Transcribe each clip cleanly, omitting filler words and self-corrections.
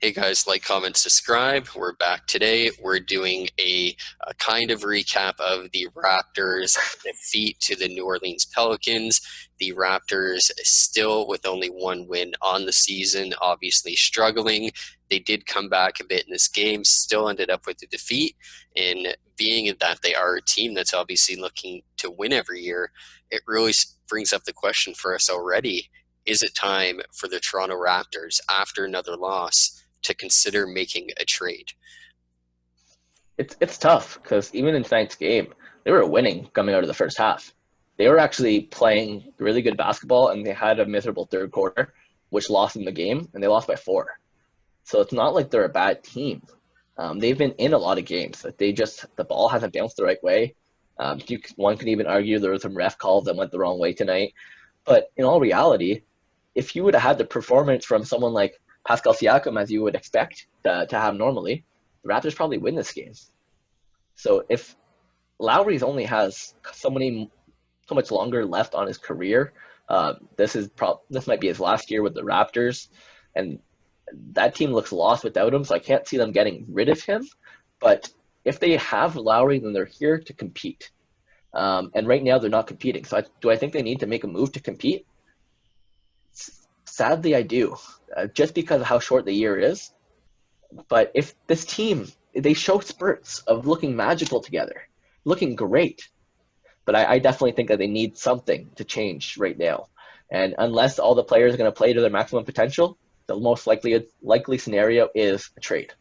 Hey guys, like, comment, subscribe. We're back today. We're doing a kind of recap of the Raptors' defeat to the New Orleans Pelicans. The Raptors still with only one win on the season, obviously struggling. They did come back a bit in this game, still ended up with the defeat. And being that they are a team that's obviously looking to win every year, it really brings up the question for us already. Is it time for the Toronto Raptors, after another loss, to consider making a trade? It's tough because even in tonight's game, they were winning coming out of the first half. They were actually playing really good basketball, and they had a miserable third quarter, which lost them the game, and they lost by 4. So it's not like they're a bad team. They've been in a lot of games. The ball hasn't bounced the right way. One can even argue there were some ref calls that went the wrong way tonight. But in all reality, if you would have had the performance from someone like Pascal Siakam as you would expect to have normally, the Raptors probably win this game. So if Lowry's only has so much longer left on his career, this might be his last year with the Raptors, and that team looks lost without him. So I can't see them getting rid of him. But if they have Lowry, then they're here to compete. And right now they're not competing. So do I think they need to make a move to compete? Sadly, I do, just because of how short the year is. But if this team, they show spurts of looking magical together, looking great. But I definitely think that they need something to change right now. And unless all the players are going to play to their maximum potential, the most likely scenario is a trade.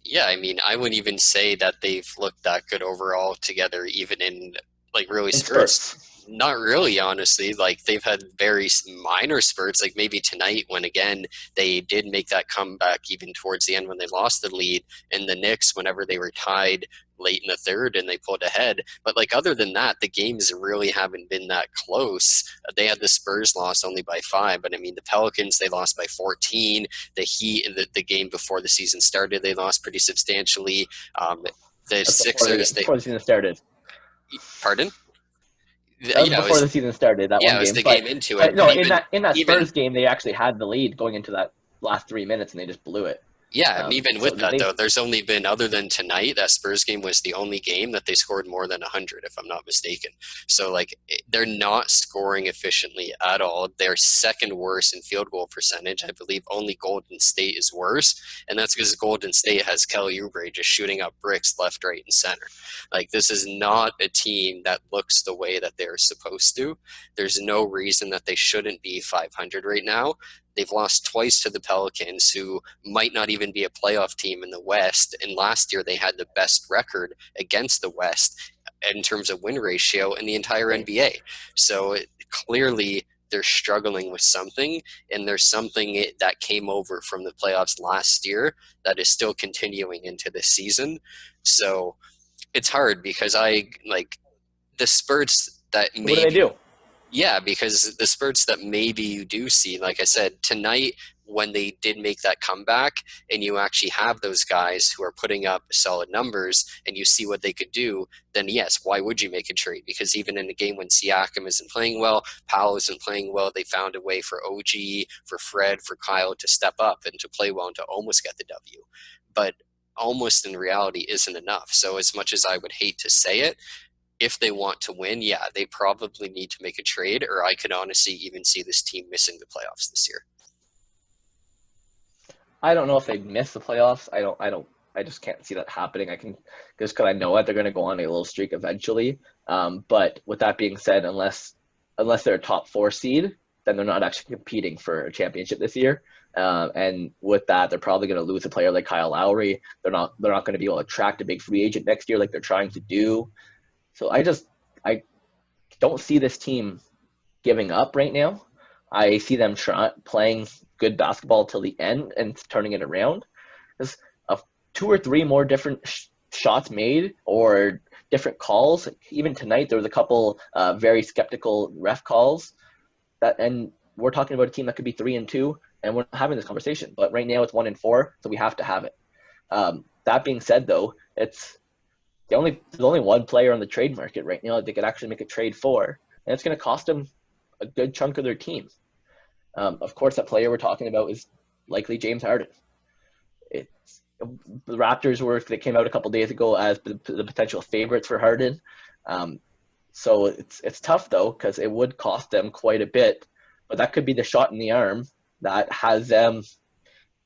Yeah, I mean, I wouldn't even say that they've looked that good overall together, even in like really In spurts. spurts. Not really, honestly. Like, they've had very minor spurts, like maybe tonight when again they did make that comeback even towards the end when they lost the lead, and the Knicks whenever they were tied late in the third and they pulled ahead. But like, other than that, the games really haven't been that close. They had the Spurs loss only by 5, but I mean the Pelicans, they lost by 14. The Heat, the game before the season started, they lost pretty substantially. The That's before the Sixers, they before the season started. pardon? That was Yeah, it before was the season started, that one yeah, it was game. the But game into it. but But no, even in that even Spurs game, they actually had the lead going into that last 3 minutes, and they just blew it. Yeah, and even So with that they've though, there's only been, other than tonight, that Spurs game was the only game that they scored more than 100, if I'm not mistaken. So like, they're not scoring efficiently at all. They're second worst in field goal percentage. I believe only Golden State is worse, and that's because Golden State has Kelly Oubre just shooting up bricks left, right, and center. Like, this is not a team that looks the way that they're supposed to. There's no reason that they shouldn't be 500 right now. They've lost twice to the Pelicans, who might not even be a playoff team in the West. And last year they had the best record against the West in terms of win ratio in the entire NBA. So clearly they're struggling with something, and there's something that came over from the playoffs last year that is still continuing into this season. So it's hard because I like the spurts that what do they maybe do? yeah, because the spurts that maybe you do see, like I said, tonight when they did make that comeback and you actually have those guys who are putting up solid numbers and you see what they could do, then yes, why would you make a trade? Because even in a game when Siakam isn't playing well, Powell isn't playing well, they found a way for OG, for Fred, for Kyle to step up and to play well and to almost get the W. But almost in reality isn't enough. So as much as I would hate to say it, if they want to win, yeah, they probably need to make a trade, or I could honestly even see this team missing the playoffs this year. I don't know if they'd miss the playoffs. I just can't see that happening. I can just because I know it, they're going to go on a little streak eventually. But with that being said, unless they're a top 4 seed, then they're not actually competing for a championship this year. And with that, they're probably going to lose a player like Kyle Lowry. They're not going to be able to attract a big free agent next year like they're trying to do. So I don't see this team giving up right now. I see them playing good basketball till the end and turning it around. There's 2 or 3 more different shots made or different calls. Even tonight, there was a couple very skeptical ref calls and we're talking about a team that could be 3-2, and we're not having this conversation. But right now, it's 1-4, so we have to have it. That being said, though, there's only one player on the trade market right now that they could actually make a trade for, and it's going to cost them a good chunk of their team. Of course, that player we're talking about is likely James Harden. The Raptors they came out a couple days ago as the potential favorites for Harden. Um, so it's tough though because it would cost them quite a bit, but that could be the shot in the arm that has them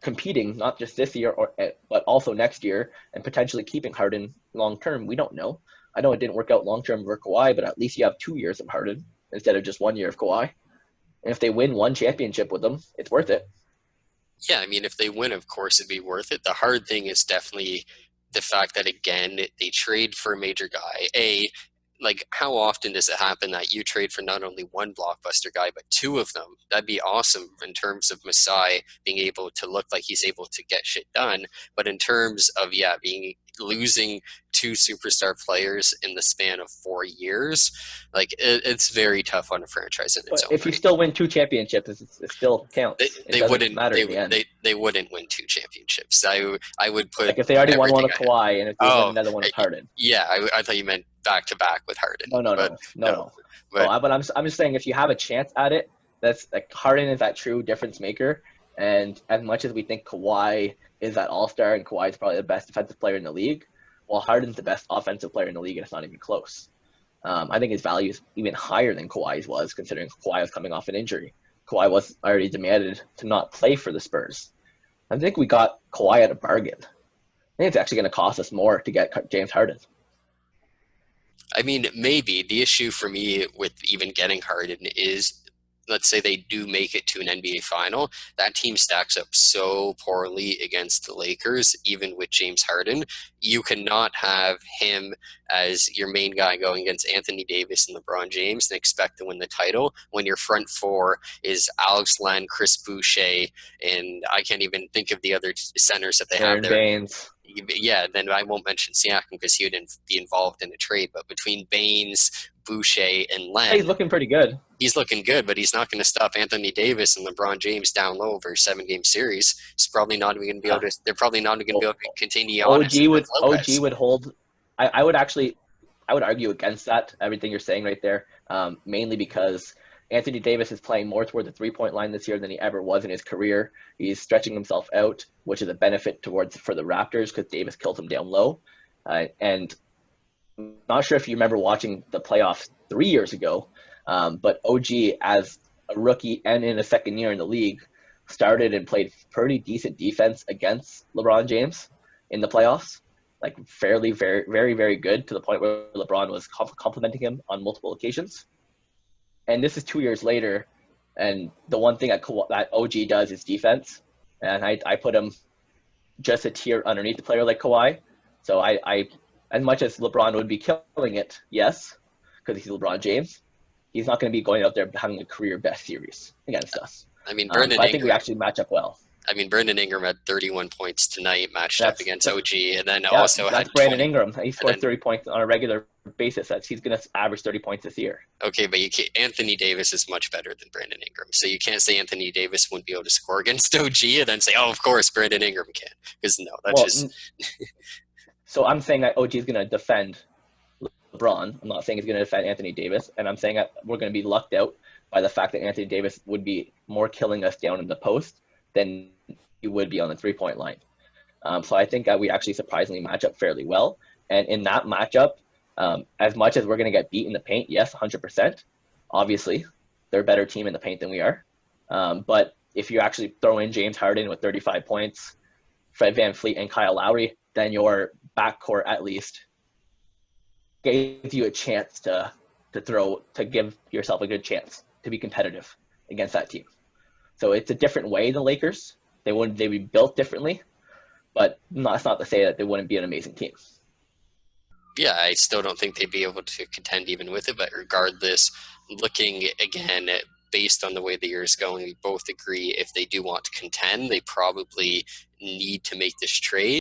competing not just this year but also next year and potentially keeping Harden long term. We don't know. I know it didn't work out long term for Kawhi, but at least you have 2 years of Harden instead of just 1 year of Kawhi. And if they win one championship with them, it's worth it. Yeah, I mean, if they win, of course, it'd be worth it. The hard thing is definitely the fact that, again, they trade for a major guy. Like, how often does it happen that you trade for not only one blockbuster guy, but two of them? That'd be awesome in terms of Masai being able to look like he's able to get shit done. But in terms of, yeah, losing two superstar players in the span of 4 years, like it's very tough on a franchise in its But own if you right. still win two championships, it still They, counts. It they doesn't wouldn't matter in the end. they wouldn't win two championships. I would put Like if they already won one everything with I had. Kawhi and if they win Oh, another one with Harden. yeah, I thought you meant back to back with Harden, No, no, but no, no, no. no, no. But I'm just saying if you have a chance at it, that's like Harden is that true difference maker. And as much as we think Kawhi is that all star and Kawhi is probably the best defensive player in the league, well, Harden's the best offensive player in the league, and it's not even close. I think his value is even higher than Kawhi's was, considering Kawhi was coming off an injury. Kawhi was already demanded to not play for the Spurs. I think we got Kawhi at a bargain. I think it's actually going to cost us more to get James Harden. I mean, maybe the issue for me with even getting Harden is, let's say they do make it to an NBA final, that team stacks up so poorly against the Lakers, even with James Harden. You cannot have him as your main guy going against Anthony Davis and LeBron James and expect to win the title when your front four is Alex Len, Chris Boucher, and I can't even think of the other centers that they have Aaron there. Baines. Yeah, then I won't mention Siakam because he wouldn't be involved in a trade. But between Baines, Boucher, and He's Len, looking pretty good. he's looking good, but he's not going to stop Anthony Davis and LeBron James down low over a 7 game series. He's probably not even going to be able to. They're probably not going to be able to contain Giannis and OG Lopez. would hold. I would actually I would argue against that. Everything you're saying right there, mainly because Anthony Davis is playing more toward the 3-point line this year than he ever was in his career. He's stretching himself out, which is a benefit for the Raptors because Davis killed him down low. And I'm not sure if you remember watching the playoffs 3 years ago, but OG as a rookie and in a second year in the league started and played pretty decent defense against LeBron James in the playoffs, like fairly, very, very, very good to the point where LeBron was complimenting him on multiple occasions. And this is 2 years later, and the one thing that OG does is defense, and I put him just a tier underneath the player like Kawhi. So I as much as LeBron would be killing it, yes, because he's LeBron James, he's not going to be going out there having a career best series against us. I mean, But I think we actually match up well. Brandon Ingram had 31 points tonight, matched up That's against OG, and then Yeah, also had that's Brandon 20. Ingram. He scores Then 30 points on a regular basis. He's going to average 30 points this year. okay, but Anthony Davis is much better than Brandon Ingram, so you can't say Anthony Davis wouldn't be able to score against OG and then say, oh, of course Brandon Ingram can, because no, that's Well, just so I'm saying that OG is going to defend LeBron. I'm not saying he's going to defend Anthony Davis, and I'm saying that we're going to be lucked out by the fact that Anthony Davis would be more killing us down in the post than he would be on the 3-point line. So I think that we actually surprisingly match up fairly well. And in that matchup, as much as we're going to get beat in the paint, yes, 100%. Obviously, they're a better team in the paint than we are. But if you actually throw in James Harden with 35 points, Fred VanVleet and Kyle Lowry, then your backcourt at least gives you a chance to give yourself a good chance to be competitive against that team. So it's a different way than Lakers. They'd be built differently, but it's not to say that they wouldn't be an amazing team. yeah, I still don't think they'd be able to contend even with it. But regardless, looking again at based on the way the year is going, we both agree if they do want to contend, they probably need to make this trade.